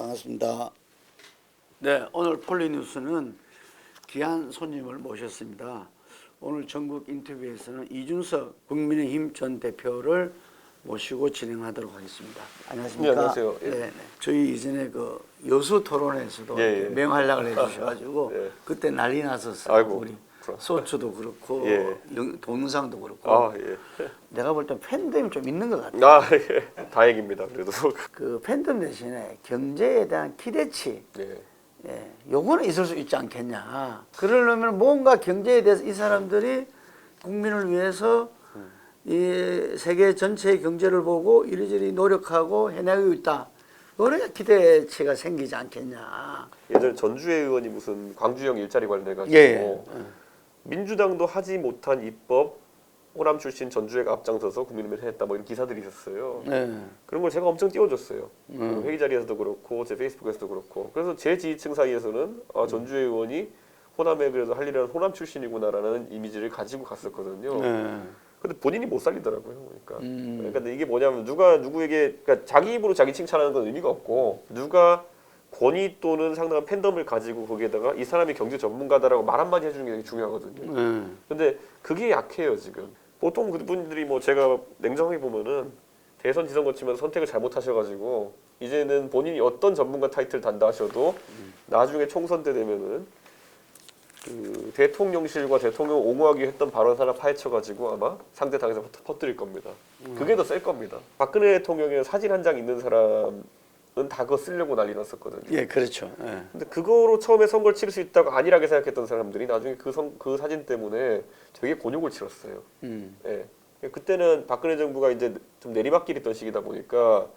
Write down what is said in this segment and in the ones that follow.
반갑습니다. 네, 오늘 폴리뉴스는 귀한 손님을 모셨습니다. 오늘 전국 인터뷰에서는 이준석 국민의힘 전 대표를 모시고 진행하도록 하겠습니다. 안녕하십니까? 네, 안녕하세요. 예. 네, 저희 이전에 그 여수 토론에서도 예, 예. 맹활약을 해주셔가지고 예. 그때 난리 났었어요. 아이고, 우리 그럼. 소추도 그렇고 예. 동영상도 그렇고. 아, 예. 내가 볼 땐 팬덤이 좀 있는 것 같아요. 아, 예. 다행입니다. 그래도. 그 팬덤 대신에 경제에 대한 기대치, 예. 예, 요거는 있을 수 있지 않겠냐. 그러려면 뭔가 경제에 대해서 이 사람들이 국민을 위해서 이 세계 전체의 경제를 보고 이리저리 노력하고 해내고 있다. 그래야 기대치가 생기지 않겠냐. 예전에 전주의 의원이 무슨 광주형 일자리 관련해가지고 예. 민주당도 하지 못한 입법 호남 출신 전주회가 앞장서서 국민의힘을 했다 뭐 이런 기사들이 있었어요. 네. 그런 걸 제가 엄청 띄워줬어요. 회의 자리에서도 그렇고 제 페이스북에서도 그렇고. 그래서 제 지지층 사이에서는 전주의 의원이 호남에 그래도 할 일은 호남 출신이구나라는 이미지를 가지고 갔었거든요. 네. 근데 본인이 못 살리더라고요. 그러니까 이게 뭐냐면 누가 누구에게 그러니까 자기 입으로 자기 칭찬하는 건 의미가 없고 누가 권위 또는 상당한 팬덤을 가지고 거기에다가 이 사람이 경제 전문가다라고 말 한마디 해주는 게 되게 중요하거든요. 근데 그게 약해요 지금. 보통 그분들이 뭐 제가 냉정하게 보면은 대선 지선 거치면서 선택을 잘못하셔가지고 이제는 본인이 어떤 전문가 타이틀 단다 하셔도 나중에 총선 때 되면은 그 대통령실과 대통령 옹호하기 했던 발언 하나 파헤쳐가지고 아마 상대 당에서 퍼뜨릴 겁니다. 그게 더 셀 겁니다. 박근혜 대통령의 사진 한 장 있는 사람은 다 그거 쓰려고 난리 났었거든요. 예, 그렇죠. 예. 근데 그거로 처음에 선거를 치를 수 있다고 안일하게 생각했던 사람들이 나중에 그 사진 때문에 되게 곤욕을 치렀어요. 예. 그때는 박근혜 정부가 이제 좀 내리막길 있던 시기다 보니까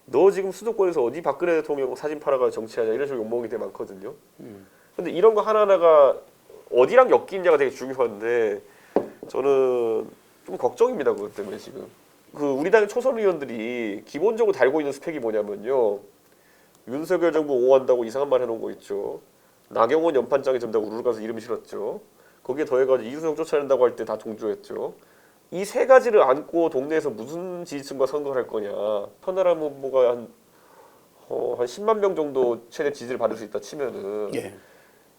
너 지금 수도권에서 어디 박근혜 대통령 사진 팔아가지고 정치하냐 이런 식으로 욕먹이 되게 많거든요. 근데 이런 거 하나하나가 어디랑 엮이냐가 되게 중요한데 저는 좀 걱정입니다. 그것 때문에 지금. 그 우리 당의 초선 의원들이 기본적으로 달고 있는 스펙이 뭐냐면요. 윤석열 정부 옹호한다고 이상한 말 해놓은 거 있죠. 나경원 연판장에 전다고 우르르 가서 이름 실었죠. 거기에 더해가지고 이준석 쫓아낸다고 할 때 다 동조했죠. 이 세 가지를 안고 동네에서 무슨 지지층과 선거를 할 거냐. 천하람 후보가 한 10만 명 정도 최대 지지를 받을 수 있다 치면은 예.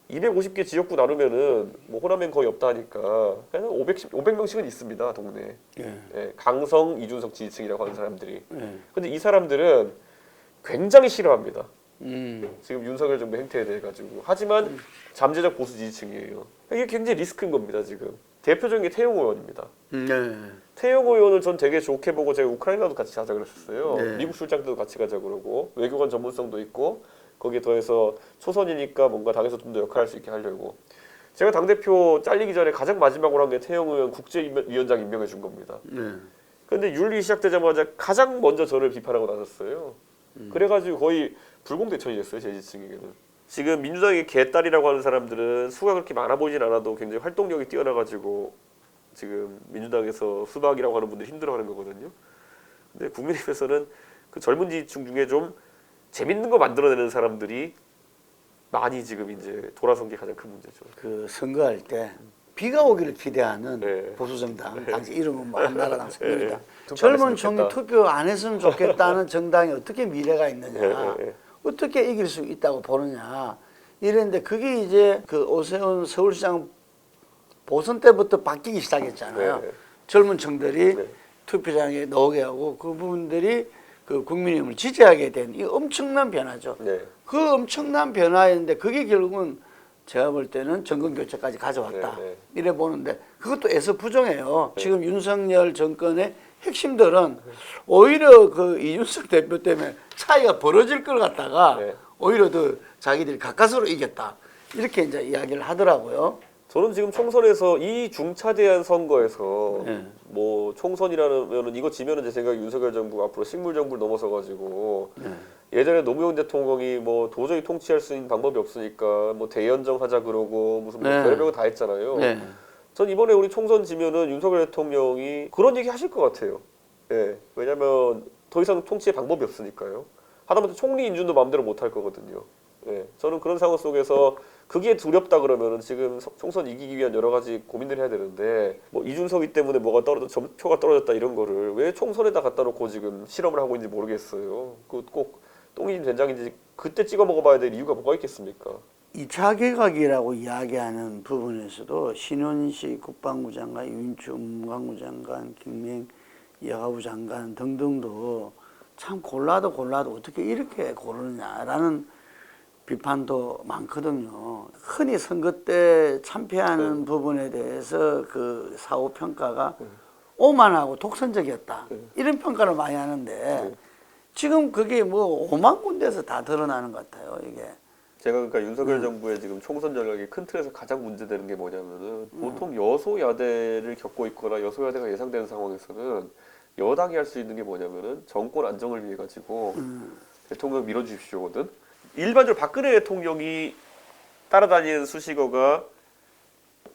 250개 지역구 나누면은 뭐 호남엔 거의 없다 하니까 그냥 500명씩은 있습니다 동네. 예. 예, 강성 이준석 지지층이라고 하는 사람들이. 예. 근데 이 사람들은 굉장히 싫어합니다. 지금 윤석열 정부 행태에 대해 가지고. 하지만 잠재적 보수 지지층이에요. 이게 굉장히 리스크인 겁니다 지금. 대표적인 게 태용 의원입니다. 네. 태용 의원을 전 되게 좋게 보고 제가 우크라이나도 같이 가자 그랬었어요. 네. 미국 출장 때도 같이 가자 그러고 외교관 전문성도 있고 거기에 더해서 초선이니까 뭔가 당에서 좀 더 역할할 수 있게 하려고. 제가 당대표 잘리기 전에 가장 마지막으로 한 게 태영 의원 국제위원장 임명해 준 겁니다. 네. 그런데 윤리 시작되자마자 가장 먼저 저를 비판하고 나섰어요. 그래가지고 거의 불공대천이 됐어요. 제 지층에게는. 지금 민주당의 개딸이라고 하는 사람들은 수가 그렇게 많아 보이진 않아도 굉장히 활동력이 뛰어나가지고 지금 민주당에서 수박이라고 하는 분들이 힘들어하는 거거든요. 근데 국민의힘에서는 그 젊은 지지층 중에 좀 재밌는 거 만들어내는 사람들이 많이 지금 이제 돌아선 게 가장 큰 문제죠. 그 선거할 때 비가 오기를 기대하는 네. 보수정당, 당시 이름은 뭐 한나라당 생깁니다. 투표 안 젊은 했으면 총리 좋겠다. 투표 안 했으면 좋겠다는 정당이 어떻게 미래가 있느냐, 네. 어떻게 이길 수 있다고 보느냐 이랬는데 그게 이제 그 오세훈 서울시장 보선 때부터 바뀌기 시작했잖아요. 네. 젊은 층들이 네. 투표장에 나오게 하고 그 부분들이 그 국민의힘을 지지하게 된 이 엄청난 변화죠. 네. 그 엄청난 변화였는데 그게 결국은 제가 볼 때는 정권 교체까지 가져왔다. 네. 이래 보는데 그것도 애서 부정해요. 지금 윤석열 정권의 핵심들은 오히려 그 이준석 대표 때문에 차이가 벌어질 걸 갖다가 네. 오히려 더 자기들이 가까스로 이겼다. 이렇게 이제 이야기를 하더라고요. 저는 지금 총선에서 이 중차대한 선거에서 네. 뭐 총선이라면은 이거 지면은 제 생각에 윤석열 정부가 앞으로 식물 정부를 넘어서 가지고 예전에 노무현 대통령이 뭐 도저히 통치할 수 있는 방법이 없으니까 뭐 대연정 하자 그러고 무슨 뭐 네. 별의별 거 다 했잖아요. 네. 전 이번에 우리 총선 지면은 윤석열 대통령이 그런 얘기 하실 것 같아요. 예. 왜냐면 더 이상 통치의 방법이 없으니까요. 하다못해 총리 인준도 마음대로 못 할 거거든요. 예. 저는 그런 상황 속에서 그게 두렵다 그러면은 지금 총선 이기기 위한 여러 가지 고민을 해야 되는데 뭐 이준석이 때문에 뭐가 표가 떨어졌다 이런 거를 왜 총선에다 갖다 놓고 지금 실험을 하고 있는지 모르겠어요. 그 꼭 똥인지 된장인지 그때 찍어 먹어봐야 될 이유가 뭐가 있겠습니까? 2차 개각이라고 이야기하는 부분에서도 신원식 국방부 장관, 유인추 문광부 장관, 김명 여가부 장관 등등도 참 골라도 어떻게 이렇게 고르느냐라는 비판도 많거든요. 흔히 선거 때 참패하는 부분에 대해서 그 사후 평가가 오만하고 독선적이었다. 이런 평가를 많이 하는데 지금 그게 뭐 5만 군데에서 다 드러나는 것 같아요, 이게. 제가 그러니까 윤석열 정부의 지금 총선 전략의 큰 틀에서 가장 문제되는 게 뭐냐면은 보통 여소야대를 겪고 있거나 여소야대가 예상되는 상황에서는 여당이 할 수 있는 게 뭐냐면은 정권 안정을 위해 가지고 대통령 밀어주십시오거든. 일반적으로 박근혜 대통령이 따라다니는 수식어가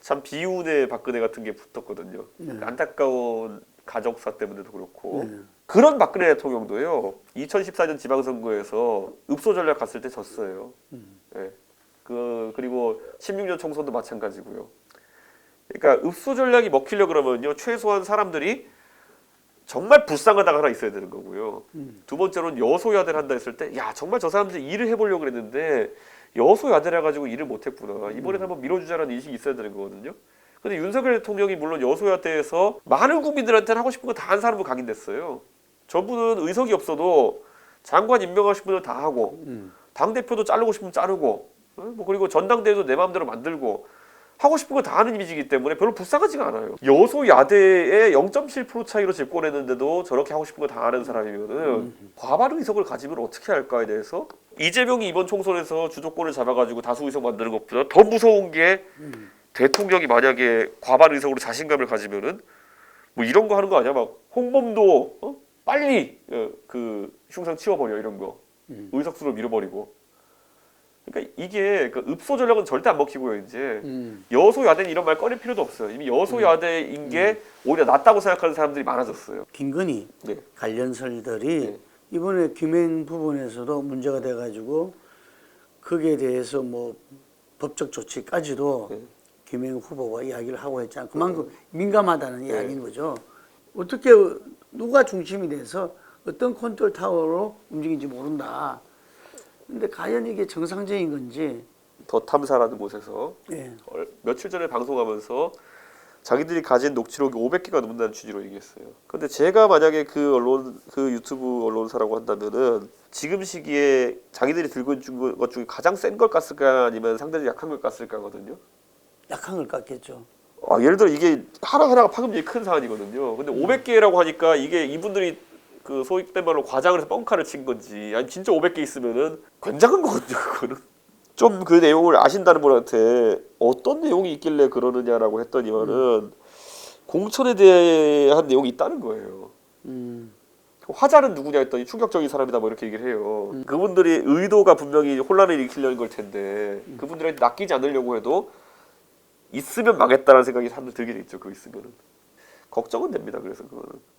참 비운의 박근혜 같은 게 붙었거든요. 안타까운 가족사 때문에도 그렇고 그런 박근혜 대통령도요 2014년 지방선거에서 읍소 전략 갔을 때 졌어요. 네. 그리고 16년 총선도 마찬가지고요. 그러니까 읍소 전략이 먹히려 그러면요 최소한 사람들이 정말 불쌍하다가 하나 있어야 되는 거고요. 두 번째로는 여소야대를 한다 했을 때 야 정말 저 사람들이 일을 해보려고 그랬는데 여소야대라 가지고 일을 못했구나. 이번에 한번 밀어주자라는 인식이 있어야 되는 거거든요. 근데 윤석열 대통령이 물론 여소야대에서 많은 국민들한테는 하고 싶은 거 다 한 사람으로 각인됐어요. 저분은 의석이 없어도 장관 임명하고 싶은 분들 다 하고 당대표도 자르고 싶으면 자르고 뭐 그리고 전당대회도 내 마음대로 만들고 하고 싶은 거 다 하는 이미지이기 때문에 별로 불쌍하지가 않아요. 여소야대의 0.7% 차이로 집권했는데도 저렇게 하고 싶은 거 다 하는 사람이면은 과반 의석을 가지면 어떻게 할까에 대해서 이재명이 이번 총선에서 주도권을 잡아가지고 다수 의석 만드는 것보다 더 무서운 게 대통령이 만약에 과반 의석으로 자신감을 가지면은 뭐 이런 거 하는 거 아니야? 막 홍범도 빨리 그 흉상 치워버려 이런 거 의석수로 밀어버리고. 그러니까 이게 그 읍소 전략은 절대 안 먹히고요. 이제 여소야대는 이런 말 꺼낼 필요도 없어요. 이미 여소야대인 게 오히려 낫다고 생각하는 사람들이 많아졌어요. 김건희 네. 관련설들이 네. 이번에 김행 부분에서도 문제가 돼가지고 거기에 대해서 뭐 법적 조치까지도 네. 김행 후보가 이야기를 하고 했잖아요. 그만큼 민감하다는 이야기인 거죠. 어떻게 누가 중심이 돼서 어떤 컨트롤 타워로 움직이는지 모른다. 근데 과연 이게 정상적인 건지. 더 탐사라는 곳에서 예. 며칠 전에 방송하면서 자기들이 가진 녹취록이 500개가 넘는다는 취지로 얘기했어요. 근데 제가 만약에 그 유튜브 언론사라고 한다면은 지금 시기에 자기들이 들고 있는 것 중에 가장 센 걸 깠을까 아니면 상대적으로 약한 걸 깠을까거든요. 약한 걸 깠겠죠. 예를 들어 이게 하나하나가 파급력이 큰 사안이거든요. 근데 500개라고 하니까 이게 이분들이 그 소위된 말로 과장을 해서 뻥카를 친 건지 아니 진짜 500개 있으면은 굉장한 거거든요. 그거는 좀 그 내용을 아신다는 분한테 어떤 내용이 있길래 그러느냐라고 했더니만은 공천에 대한 내용이 있다는 거예요. 화자는 누구냐 했더니 충격적인 사람이다 뭐 이렇게 얘기를 해요. 그분들이 의도가 분명히 혼란을 일으키려는 걸 텐데 그분들한테 낚이지 않으려고 해도 있으면 망했다라는 생각이 사람들 들게 돼 있죠. 그거 있으면은 걱정은 됩니다. 그래서 그거는.